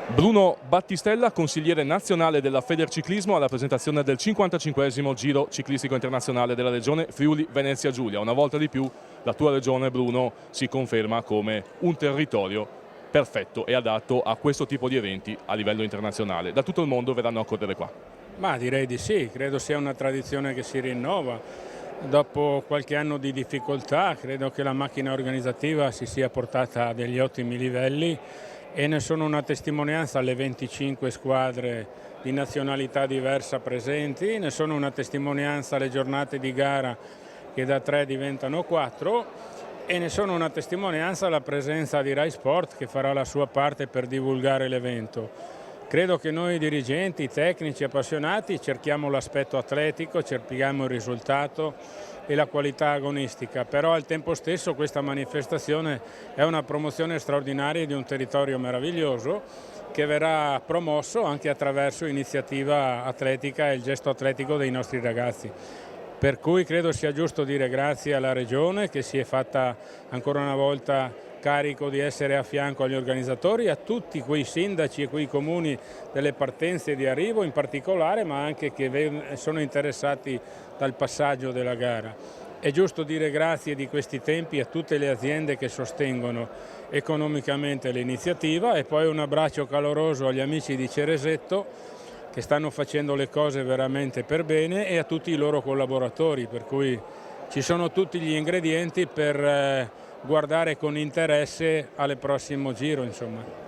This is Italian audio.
Bruno Battistella, consigliere nazionale della Federciclismo, alla presentazione del 55esimo Giro Ciclistico Internazionale della Regione Friuli Venezia Giulia. Una volta di più la tua regione, Bruno, si conferma come un territorio perfetto e adatto a questo tipo di eventi a livello internazionale. Da tutto il mondo verranno a correre qua. Ma direi di sì, credo sia una tradizione che si rinnova. Dopo qualche anno di difficoltà credo che la macchina organizzativa si sia portata a degli ottimi livelli e ne sono una testimonianza le 25 squadre di nazionalità diversa presenti, ne sono una testimonianza le giornate di gara che da 3 diventano 4 e ne sono una testimonianza la presenza di Rai Sport che farà la sua parte per divulgare l'evento. Credo che noi dirigenti, tecnici, appassionati cerchiamo l'aspetto atletico, cerchiamo il risultato e la qualità agonistica, però al tempo stesso questa manifestazione è una promozione straordinaria di un territorio meraviglioso che verrà promosso anche attraverso iniziativa atletica e il gesto atletico dei nostri ragazzi. Per cui credo sia giusto dire grazie alla Regione che si è fatta ancora una volta carico di essere a fianco agli organizzatori, a tutti quei sindaci e quei comuni delle partenze di arrivo in particolare, ma anche che sono interessati dal passaggio della gara. È giusto dire grazie di questi tempi a tutte le aziende che sostengono economicamente l'iniziativa e poi un abbraccio caloroso agli amici di Ceresetto che stanno facendo le cose veramente per bene e a tutti i loro collaboratori, per cui ci sono tutti gli ingredienti per guardare con interesse al prossimo giro, insomma.